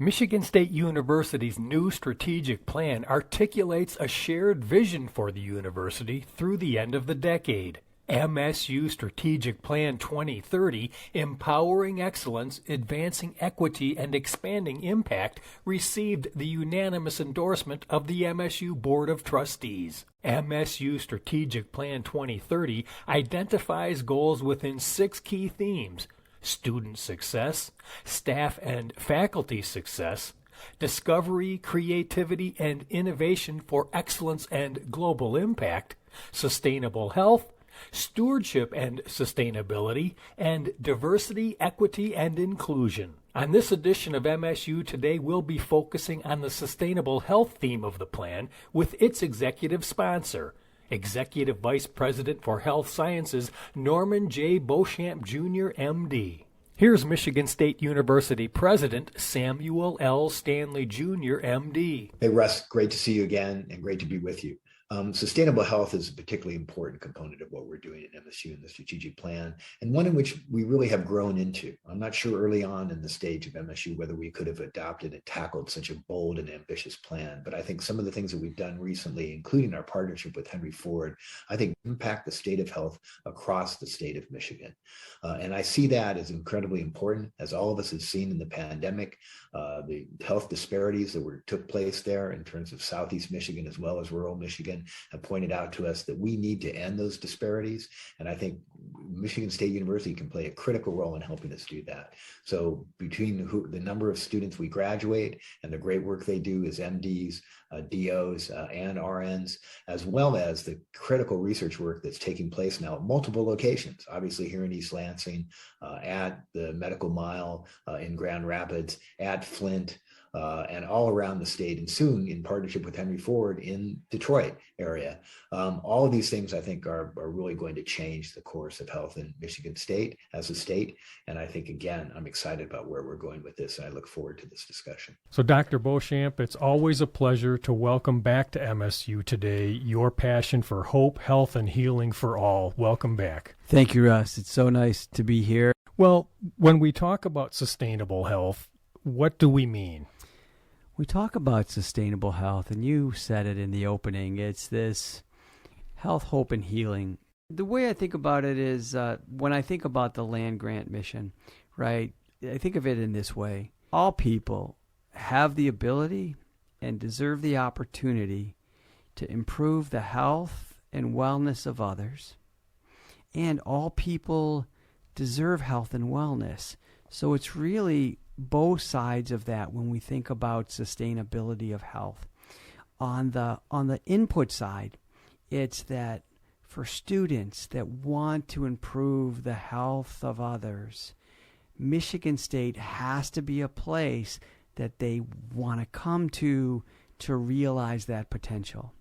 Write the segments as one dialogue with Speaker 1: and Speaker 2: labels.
Speaker 1: Michigan State University's new strategic plan articulates a shared vision for the university through the end of the decade. MSU Strategic Plan 2030, Empowering Excellence, Advancing Equity, and Expanding Impact, received the unanimous endorsement of the MSU Board of Trustees. MSU Strategic Plan 2030 identifies goals within 6 key themes: student success, staff and faculty success, discovery, creativity, and innovation for excellence and global impact, sustainable health, stewardship and sustainability, and diversity, equity, and inclusion. On this edition of MSU Today, we'll be focusing on the sustainable health theme of the plan with its executive sponsor, Executive Vice President for Health Sciences, Norman J. Beauchamp, Jr., M.D. Here's Michigan State University President Samuel L. Stanley, Jr., M.D.
Speaker 2: Hey, Russ, great to see you again and great to be with you. Sustainable health is a particularly important component of what we're doing at MSU in the strategic plan, and one in which we really have grown into. I'm not sure early on in the stage of MSU whether we could have adopted and tackled such a bold and ambitious plan, but I think some of the things that we've done recently, including our partnership with Henry Ford, I think impact the state of health across the state of Michigan. And I see that as incredibly important, as all of us have seen in the pandemic, the health disparities that took place there in terms of Southeast Michigan as well as rural Michigan have pointed out to us that we need to end those disparities. And I think Michigan State University can play a critical role in helping us do that. So between the number of students we graduate and the great work they do as MDs, DOs, and RNs, as well as the critical research work that's taking place now at multiple locations, obviously here in East Lansing, at the Medical Mile in Grand Rapids, at Flint, and all around the state, and soon in partnership with Henry Ford in Detroit area. All of these things I think are really going to change the course of health in Michigan State as a state. And I think, again, I'm excited about where we're going with this, and I look forward to this discussion.
Speaker 1: So Dr. Beauchamp, it's always a pleasure to welcome back to MSU Today your passion for hope, health, and healing for all. Welcome back.
Speaker 3: Thank you, Russ. It's so nice to be here.
Speaker 1: Well, when we talk about sustainable health, what do we mean?
Speaker 3: We talk about sustainable health, and you said it in the opening. It's this health, hope, and healing. The way I think about it is when I think about the land grant mission, right, I think of it in this way. All people have the ability and deserve the opportunity to improve the health and wellness of others. And all people deserve health and wellness. So it's really both sides of that when we think about sustainability of health. On the input side, it's that for students that want to improve the health of others, Michigan State has to be a place that they want to come to realize that potential.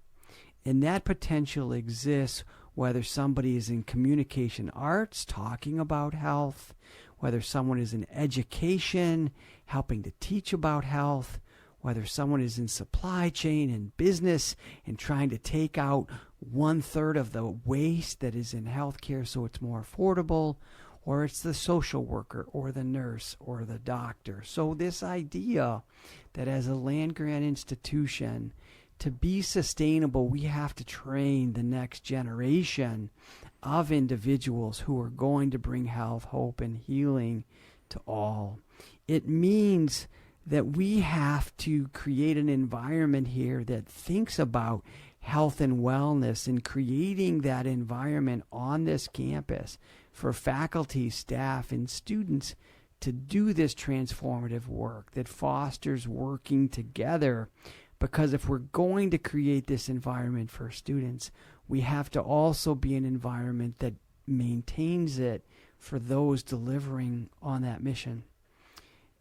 Speaker 3: And that potential exists whether somebody is in communication arts talking about health, whether someone is in education, helping to teach about health, whether someone is in supply chain and business and trying to take out 1/3 of the waste that is in healthcare so it's more affordable, or it's the social worker or the nurse or the doctor. So this idea that as a land-grant institution, to be sustainable, we have to train the next generation of individuals who are going to bring health, hope, and healing to all. It means that we have to create an environment here that thinks about health and wellness and creating that environment on this campus for faculty, staff, and students to do this transformative work that fosters working together. Because if we're going to create this environment for students, we have to also be an environment that maintains it for those delivering on that mission.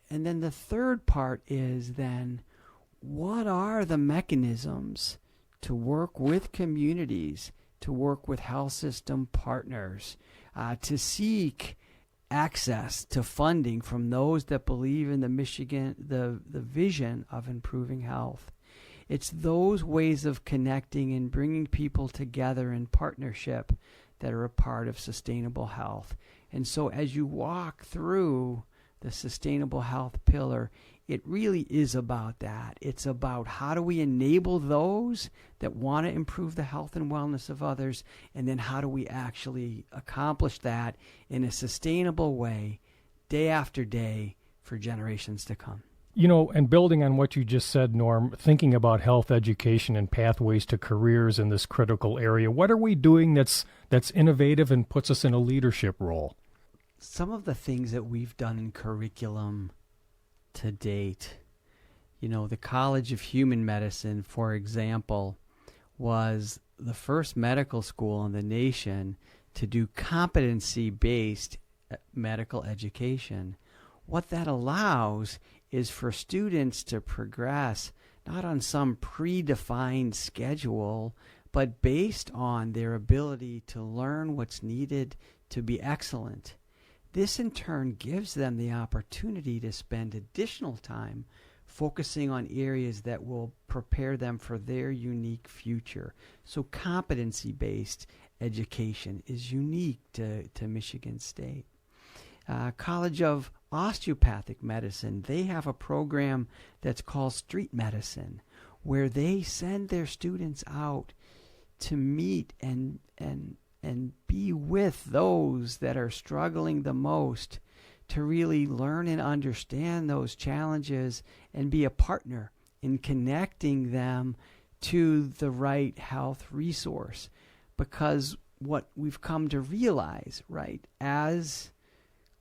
Speaker 3: And then the third part is then, what are the mechanisms to work with communities, to work with health system partners, to seek access to funding from those that believe in the vision of improving health? It's those ways of connecting and bringing people together in partnership that are a part of sustainable health. And so as you walk through the sustainable health pillar, it really is about that. It's about how do we enable those that want to improve the health and wellness of others, and then how do we actually accomplish that in a sustainable way, day after day, for generations to come.
Speaker 1: And building on what you just said, Norm, thinking about health education and pathways to careers in this critical area, what are we doing that's innovative and puts us in a leadership role?
Speaker 3: Some of the things that we've done in curriculum to date, the College of Human Medicine, for example, was the first medical school in the nation to do competency-based medical education. What that allows is for students to progress not on some predefined schedule, but based on their ability to learn what's needed to be excellent. This in turn gives them the opportunity to spend additional time focusing on areas that will prepare them for their unique future. So competency-based education is unique to Michigan State. College of Osteopathic Medicine, they have a program that's called Street Medicine, where they send their students out to meet and be with those that are struggling the most, to really learn and understand those challenges and be a partner in connecting them to the right health resource. Because what we've come to realize, right, as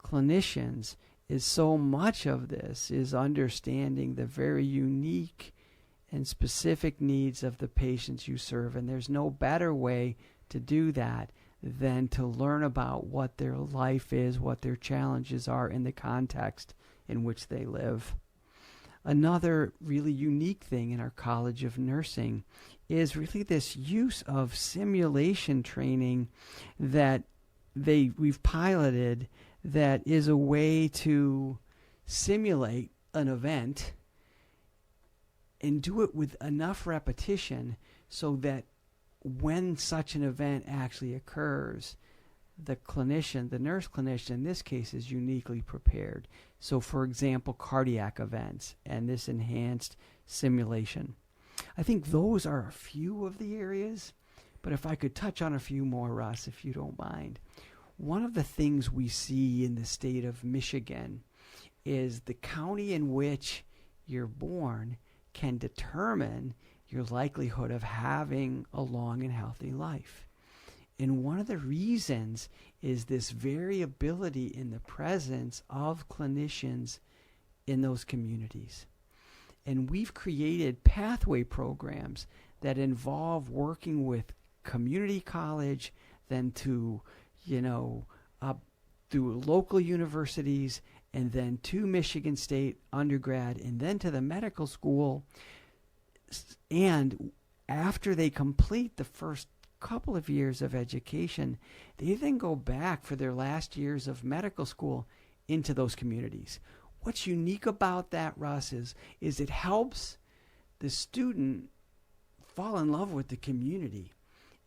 Speaker 3: clinicians, is so much of this is understanding the very unique and specific needs of the patients you serve. And there's no better way to do that than to learn about what their life is, what their challenges are in the context in which they live. Another really unique thing in our College of Nursing is really this use of simulation training that we've piloted, that is a way to simulate an event and do it with enough repetition so that when such an event actually occurs, the nurse clinician in this case, is uniquely prepared. So, for example, cardiac events and this enhanced simulation. I think those are a few of the areas, but if I could touch on a few more, Russ, if you don't mind. One of the things we see in the state of Michigan is the county in which you're born can determine your likelihood of having a long and healthy life. And one of the reasons is this variability in the presence of clinicians in those communities. And we've created pathway programs that involve working with community college, then to up through local universities, and then to Michigan State undergrad, and then to the medical school. And after they complete the first couple of years of education, they then go back for their last years of medical school into those communities. What's unique about that, Russ, is it helps the student fall in love with the community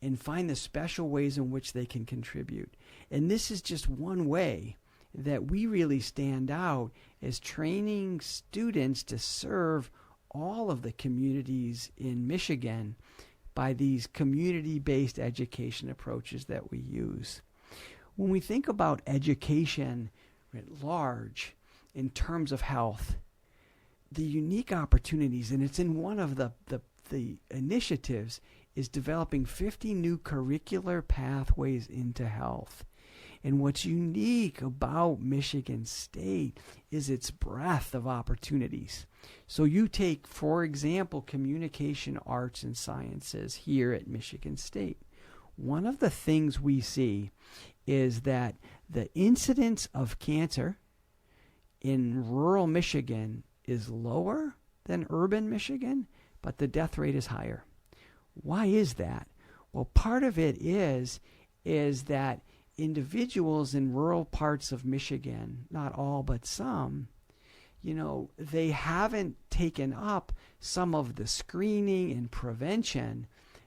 Speaker 3: and find the special ways in which they can contribute. And this is just one way that we really stand out as training students to serve all of the communities in Michigan by these community-based education approaches that we use. When we think about education at large in terms of health, the unique opportunities, and it's in one of the initiatives, is developing 50 new curricular pathways into health. And what's unique about Michigan State is its breadth of opportunities. So you take, for example, communication arts and sciences here at Michigan State. One of the things we see is that the incidence of cancer in rural Michigan is lower than urban Michigan, but the death rate is higher. Why is that? Well, part of it is that individuals in rural parts of Michigan, not all but some, they haven't taken up some of the screening and prevention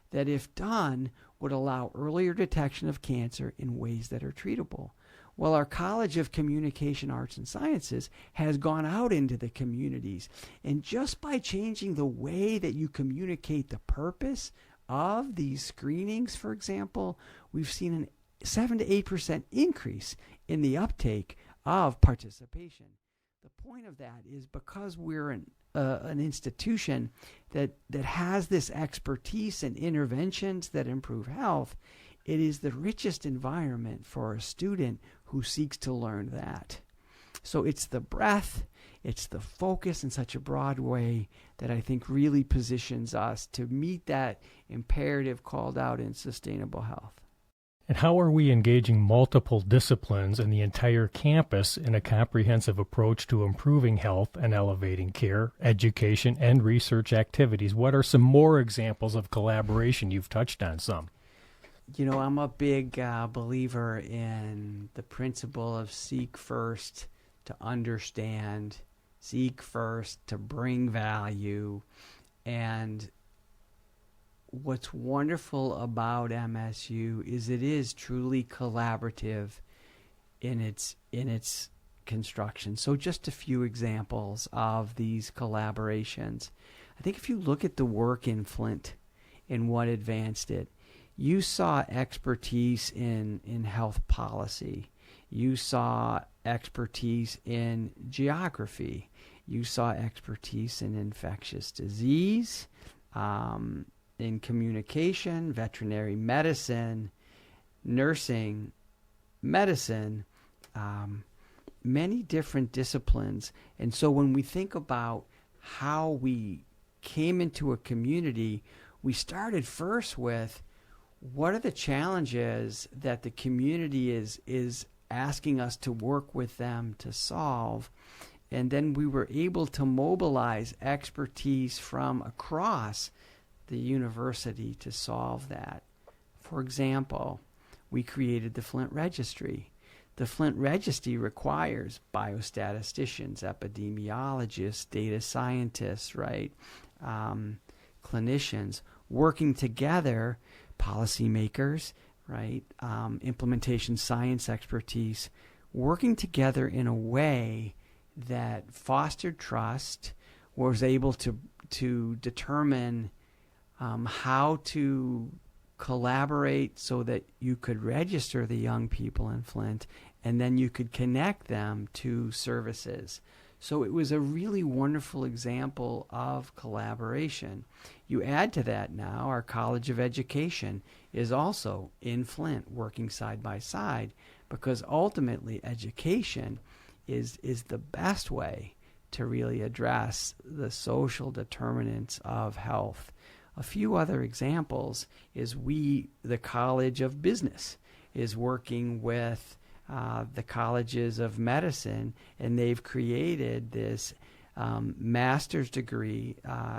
Speaker 3: that, if done, would allow earlier detection of cancer in ways that are treatable. Well, our College of Communication Arts and Sciences has gone out into the communities, and just by changing the way that you communicate the purpose of these screenings, for example, we've seen a 7 to 8% increase in the uptake of participation. The point of that is because we're an institution that has this expertise and interventions that improve health, it is the richest environment for a student who seeks to learn that. So it's the breadth, it's the focus in such a broad way that I think really positions us to meet that imperative called out in sustainable health.
Speaker 1: And how are we engaging multiple disciplines in the entire campus in a comprehensive approach to improving health and elevating care, education, and research activities? What are some more examples of collaboration? You've touched on some.
Speaker 3: You know, I'm a big believer in the principle of seek first to understand, seek first to bring value. And what's wonderful about MSU is it is truly collaborative in its construction. So just a few examples of these collaborations. I think if you look at the work in Flint and what advanced it, you saw expertise in health policy. You saw expertise in geography. You saw expertise in infectious disease, in communication, veterinary medicine, nursing, medicine, many different disciplines. And so when we think about how we came into a community, we started first with what are the challenges that the community is asking us to work with them to solve? And then we were able to mobilize expertise from across the university to solve that. For example, we created the Flint Registry. The Flint Registry requires biostatisticians, epidemiologists, data scientists, right? Clinicians working together, policymakers, right? Implementation science expertise, working together in a way that fostered trust, was able to determine how to collaborate so that you could register the young people in Flint, and then you could connect them to services. So it was a really wonderful example of collaboration. You add to that now, our College of Education is also in Flint working side by side, because ultimately education is the best way to really address the social determinants of health. A few other examples is the College of Business is working with the colleges of medicine, and they've created this master's degree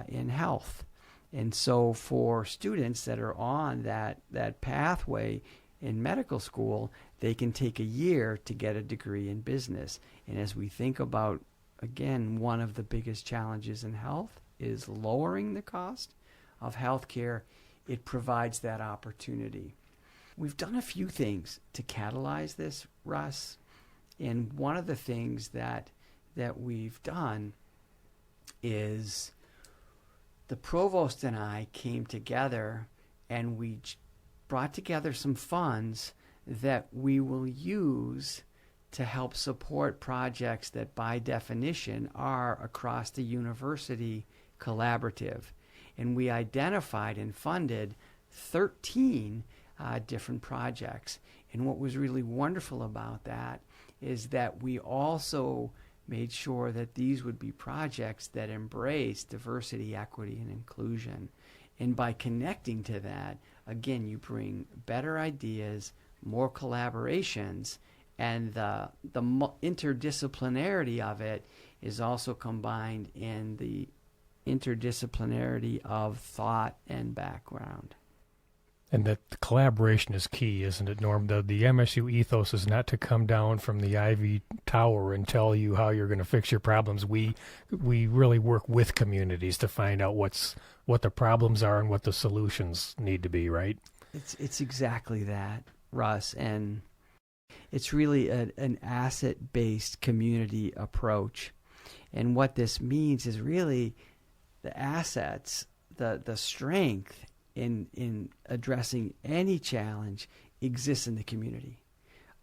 Speaker 3: in health. And so for students that are on that pathway in medical school, they can take a year to get a degree in business. And as we think about, again, one of the biggest challenges in health is lowering the cost of healthcare, it provides that opportunity. We've done a few things to catalyze this, Russ, and one of the things that we've done is the provost and I came together and we brought together some funds that we will use to help support projects that by definition are across the university collaborative. And we identified and funded 13 different projects. And what was really wonderful about that is that we also made sure that these would be projects that embrace diversity, equity, and inclusion. And by connecting to that, again, you bring better ideas, more collaborations, and the interdisciplinarity of it is also combined in the interdisciplinarity of thought and background.
Speaker 1: And that collaboration is key, isn't it, Norm? The MSU ethos is not to come down from the Ivy Tower and tell you how you're going to fix your problems. We really work with communities to find out what the problems are and what the solutions need to be, right?
Speaker 3: It's exactly that, Russ. And It's really an asset-based community approach. And what this means is really the assets, the strength in addressing any challenge exists in the community.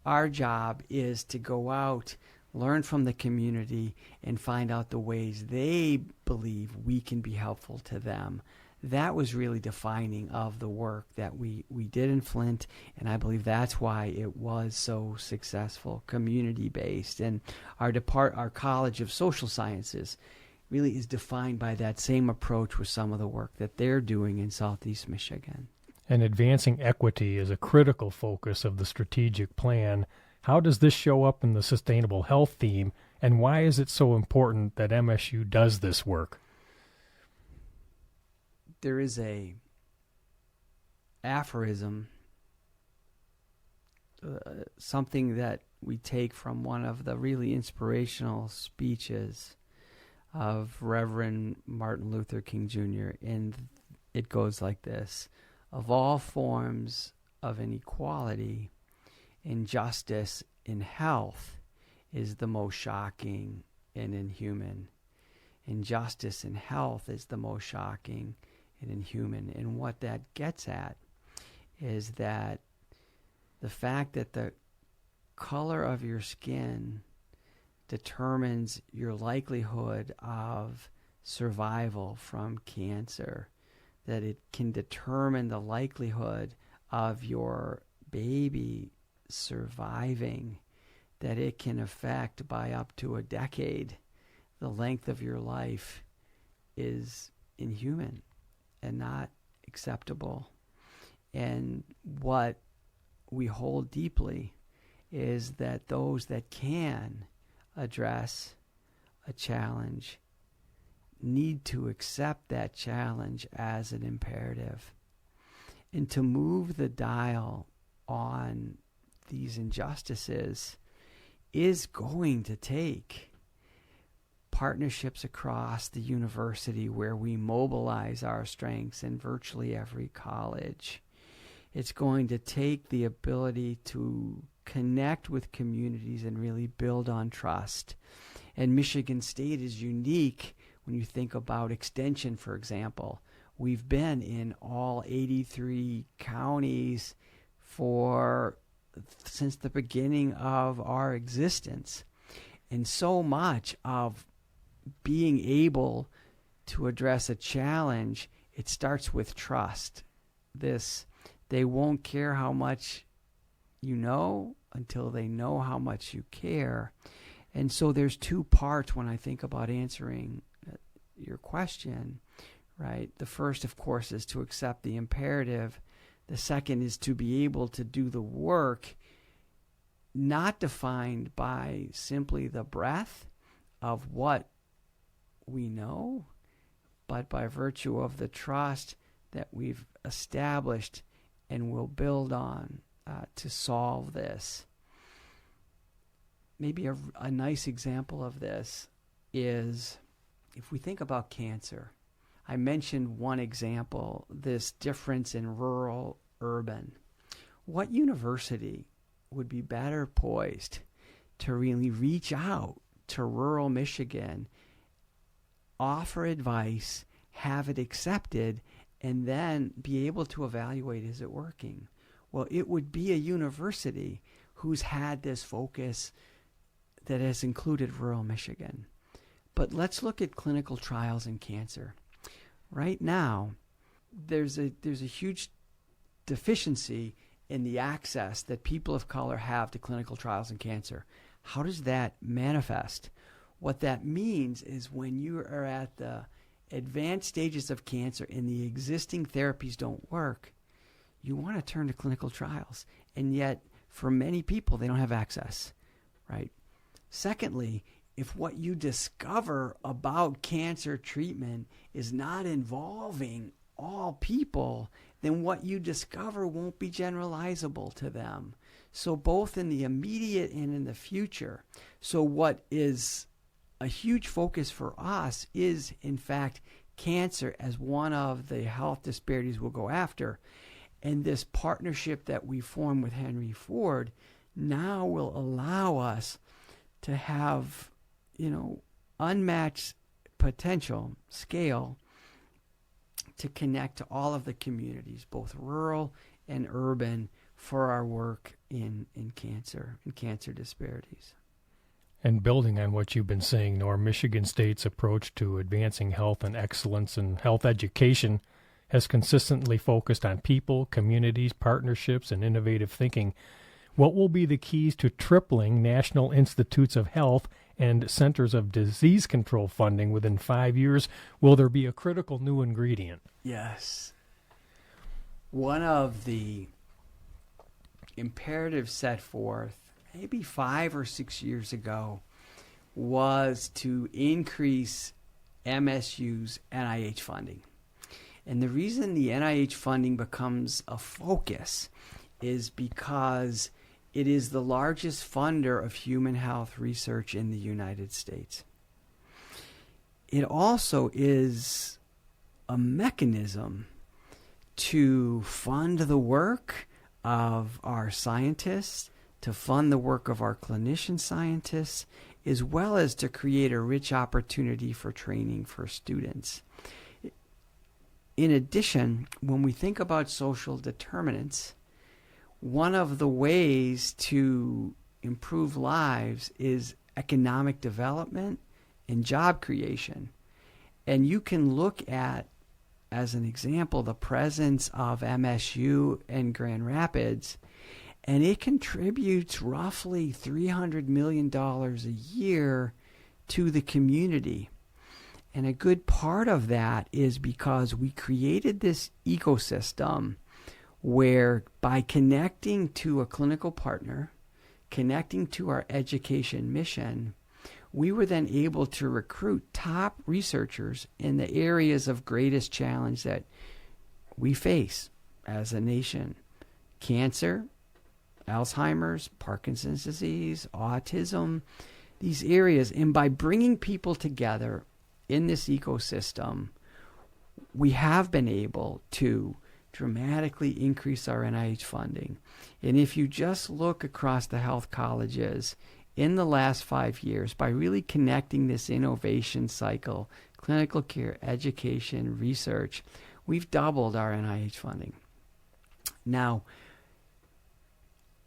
Speaker 3: Our job is to go out, learn from the community, and find out the ways they believe we can be helpful to them. That was really defining of the work that we did in Flint, and I believe that's why it was so successful, community-based. And our College of Social Sciences really is defined by that same approach with some of the work that they're doing in Southeast Michigan.
Speaker 1: And advancing equity is a critical focus of the strategic plan. How does this show up in the sustainable health theme, and why is it so important that MSU does this work?
Speaker 3: There is a aphorism, something that we take from one of the really inspirational speeches of Reverend Martin Luther King Jr., and it goes like this: of all forms of inequality, injustice in health is the most shocking and inhuman. Injustice in health is the most shocking and inhuman. And what that gets at is that the fact that the color of your skin determines your likelihood of survival from cancer, that it can determine the likelihood of your baby surviving, that it can affect by up to a decade the length of your life, is inhuman and not acceptable. And what we hold deeply is that those that can address a challenge need to accept that challenge as an imperative. And to move the dial on these injustices is going to take partnerships across the university where we mobilize our strengths in virtually every college. It's going to take the ability to connect with communities and really build on trust. And Michigan State is unique when you think about extension, for example. We've been in all 83 counties since the beginning of our existence. And so much of being able to address a challenge, it starts with trust. They won't care how much you know until they know how much you care. And so there's two parts when I think about answering your question, right? The first, of course, is to accept the imperative. The second is to be able to do the work not defined by simply the breadth of what we know, but by virtue of the trust that we've established and will build on to solve this. Maybe a nice example of this is if we think about cancer. I mentioned one example, this difference in rural, urban. What university would be better poised to really reach out to rural Michigan, offer advice, have it accepted, and then be able to evaluate, is it working? Well, it would be a university who's had this focus that has included rural Michigan. But let's look at clinical trials in cancer. Right now, there's a huge deficiency in the access that people of color have to clinical trials in cancer. How does that manifest? What that means is when you are at the advanced stages of cancer and the existing therapies don't work, you want to turn to clinical trials. And yet, for many people, they don't have access, right? Secondly, if what you discover about cancer treatment is not involving all people, then what you discover won't be generalizable to them. So both in the immediate and in the future. So what is a huge focus for us is, in fact, cancer as one of the health disparities we'll go after. And this partnership that we form with Henry Ford now will allow us to have, unmatched potential scale to connect to all of the communities, both rural and urban, for our work in cancer and cancer disparities.
Speaker 1: And building on what you've been saying, Norm, Michigan State's approach to advancing health and excellence in health education has consistently focused on people, communities, partnerships, and innovative thinking. What will be the keys to tripling National Institutes of Health and Centers of Disease Control funding within 5 years? Will there be a critical new ingredient?
Speaker 3: Yes. One of the imperatives set forth maybe 5 or 6 years ago was to increase MSU's NIH funding. And the reason the NIH funding becomes a focus is because it is the largest funder of human health research in the United States. It also is a mechanism to fund the work of our scientists, to fund the work of our clinician scientists, as well as to create a rich opportunity for training for students. In addition, when we think about social determinants, one of the ways to improve lives is economic development and job creation. And you can look at, as an example, the presence of MSU in Grand Rapids, and it contributes roughly $300 million a year to the community. And a good part of that is because we created this ecosystem where, by connecting to a clinical partner, connecting to our education mission, we were then able to recruit top researchers in the areas of greatest challenge that we face as a nation: cancer, Alzheimer's, Parkinson's disease, autism, these areas. And by bringing people together in this ecosystem, we have been able to dramatically increase our NIH funding. And if you just look across the health colleges in the last 5 years, by really connecting this innovation cycle, clinical care, education, research, we've doubled our NIH funding. Now,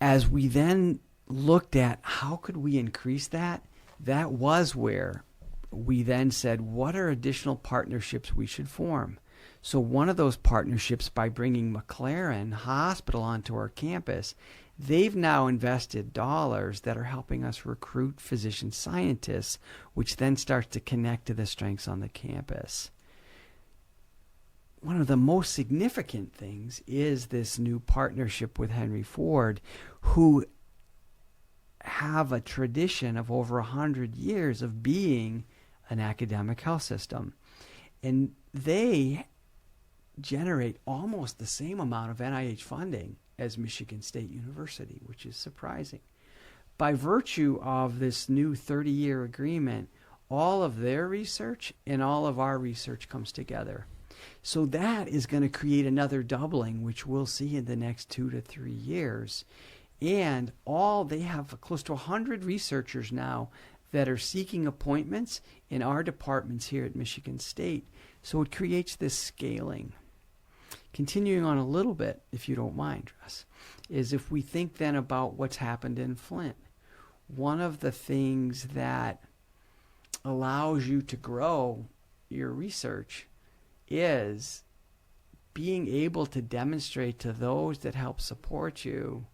Speaker 3: as we then looked at how could we increase that, that was where we then said, what are additional partnerships we should form? So one of those partnerships, by bringing McLaren Hospital onto our campus, they've now invested dollars that are helping us recruit physician scientists, which then starts to connect to the strengths on the campus. One of the most significant things is this new partnership with Henry Ford, who have a tradition of over 100 years of being an academic health system. And they generate almost the same amount of NIH funding as Michigan State University, which is surprising. By virtue of this new 30-year agreement, all of their research and all of our research comes together. So that is going to create another doubling, which we'll see in the next 2 to 3 years. And they have close to 100 researchers now that are seeking appointments in our departments here at Michigan State. So it creates this scaling. Continuing on a little bit, if you don't mind, Russ, is if we think then about what's happened in Flint. One of the things that allows you to grow your research is being able to demonstrate to those that help support you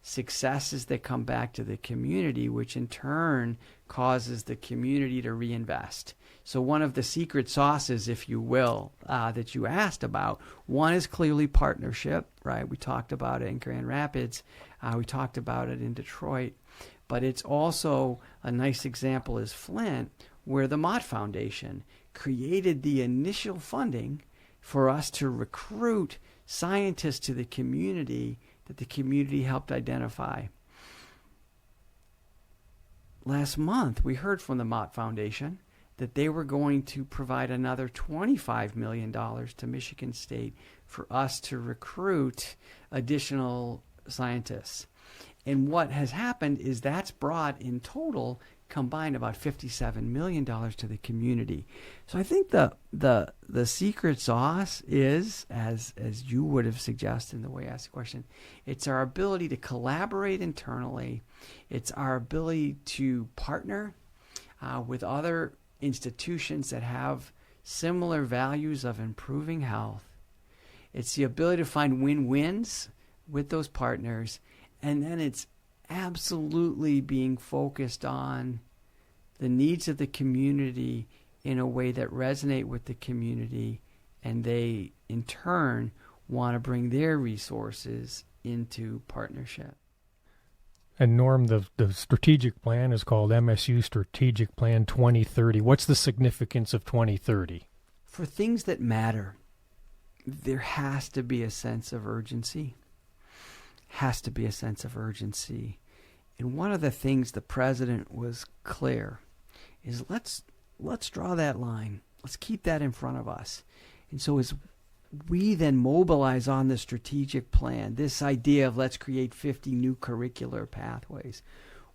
Speaker 3: successes that come back to the community, which in turn causes the community to reinvest. So one of the secret sauces, if you will, that you asked about, one is clearly partnership, right? We talked about it in Grand Rapids. We talked about it in Detroit. But it's also a nice example is Flint, where the Mott Foundation created the initial funding for us to recruit scientists to the community that the community helped identify. Last month, we heard from the Mott Foundation that they were going to provide another $25 million to Michigan State for us to recruit additional scientists. And what has happened is that's brought in total combined about $57 million to the community. So I think the secret sauce is, as you would have suggested in the way I asked the question, it's our ability to collaborate internally. It's our ability to partner with other institutions that have similar values of improving health. It's the ability to find win-wins with those partners. And then it's absolutely being focused on the needs of the community in a way that resonate with the community, and they, in turn, want to bring their resources into partnership.
Speaker 1: And Norm, the strategic plan is called MSU Strategic Plan 2030. What's the significance of 2030?
Speaker 3: For things that matter, there has to be a sense of urgency. Has to be a sense of urgency. And one of the things the president was clear is let's draw that line. Let's keep that in front of us. And so as we then mobilize on the strategic plan, this idea of let's create 50 new curricular pathways,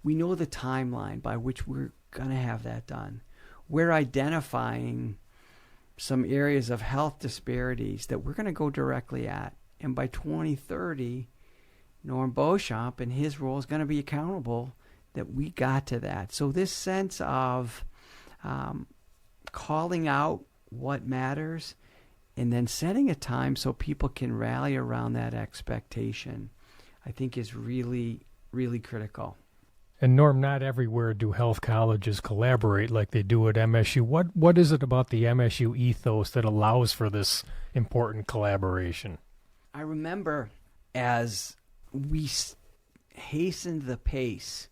Speaker 3: we know the timeline by which we're going to have that done. We're identifying some areas of health disparities that we're going to go directly at. And by 2030, Norm Beauchamp and his role is going to be accountable that we got to that. So this sense of calling out what matters and then setting a time so people can rally around that expectation, I think is really, really critical.
Speaker 1: And Norm, not everywhere do health colleges collaborate like they do at MSU. What is it about the MSU ethos that allows for this important collaboration?
Speaker 3: I remember as we hastened the pace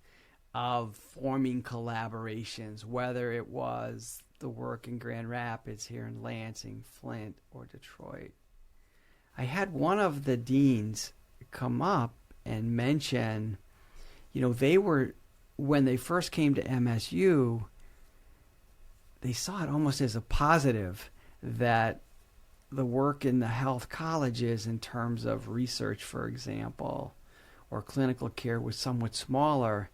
Speaker 3: of forming collaborations, whether it was the work in Grand Rapids, here in Lansing, Flint, or Detroit. I had one of the deans come up and mention, they were, when they first came to MSU, they saw it almost as a positive that the work in the health colleges in terms of research, for example, or clinical care was somewhat smaller.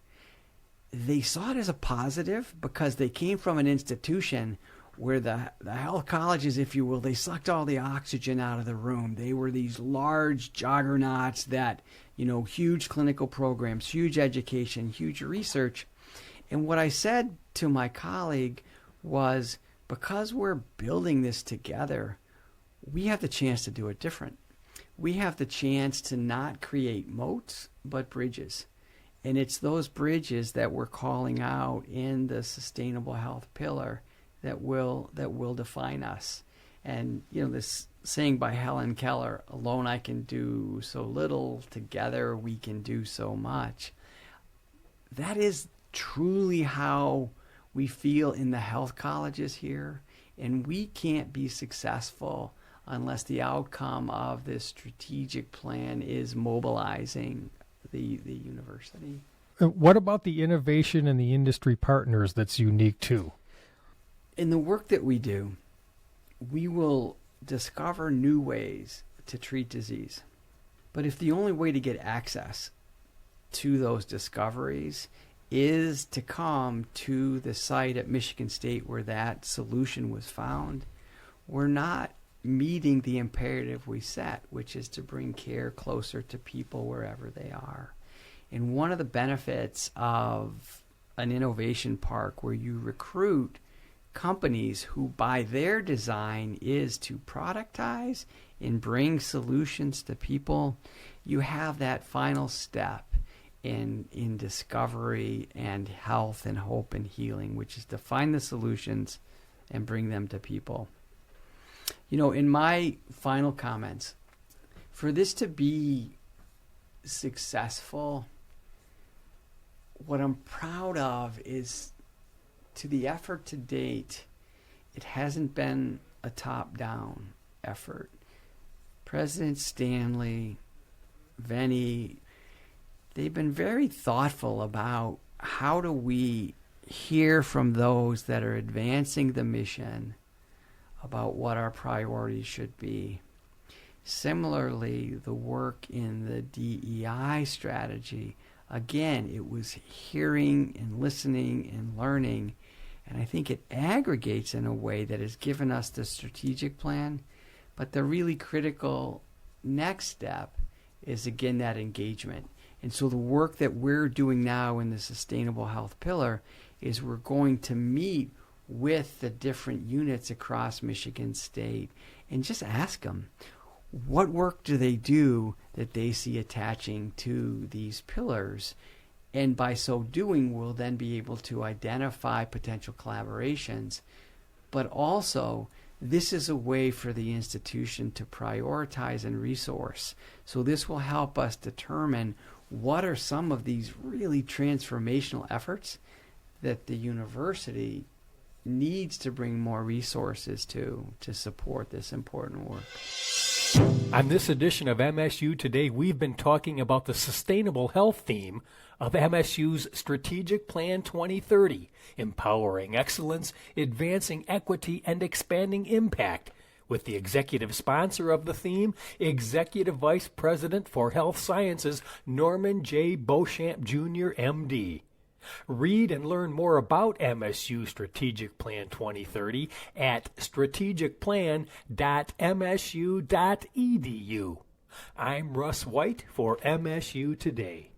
Speaker 3: They saw it as a positive because they came from an institution where the health colleges, if you will, they sucked all the oxygen out of the room. They were these large juggernauts that, huge clinical programs, huge education, huge research. And what I said to my colleague was, because we're building this together, we have the chance to do it different. We have the chance to not create moats, but bridges. And it's those bridges that we're calling out in the sustainable health pillar that will define us. And, this saying by Helen Keller, alone I can do so little, together we can do so much. That is truly how we feel in the health colleges here. And we can't be successful unless the outcome of this strategic plan is mobilizing the university.
Speaker 1: What about the innovation and the industry partners that's unique too?
Speaker 3: In the work that we do, we will discover new ways to treat disease. But if the only way to get access to those discoveries is to come to the site at Michigan State where that solution was found, we're not meeting the imperative we set, which is to bring care closer to people wherever they are. And one of the benefits of an innovation park where you recruit companies who by their design is to productize and bring solutions to people, you have that final step in discovery and health and hope and healing, which is to find the solutions and bring them to people. In my final comments, for this to be successful, what I'm proud of is, to the effort to date, it hasn't been a top-down effort. President Stanley, Venny, they've been very thoughtful about how do we hear from those that are advancing the mission about what our priorities should be. Similarly, the work in the DEI strategy again, it was hearing and listening and learning. And I think it aggregates in a way that has given us the strategic plan. But the really critical next step is, again, that engagement. And so the work that we're doing now in the sustainable health pillar is we're going to meet with the different units across Michigan State and just ask them, what work do they do that they see attaching to these pillars? And by so doing, we'll then be able to identify potential collaborations. But also, this is a way for the institution to prioritize and resource. So this will help us determine what are some of these really transformational efforts that the university needs to bring more resources to support this important work.
Speaker 1: On this edition of MSU Today, we've been talking about the sustainable health theme of MSU's Strategic Plan 2030, empowering excellence, advancing equity, and expanding impact, with the executive sponsor of the theme, Executive Vice President for Health Sciences, Norman J. Beauchamp, Jr., M.D. Read and learn more about MSU Strategic Plan 2030 at strategicplan.msu.edu. I'm Russ White for MSU Today.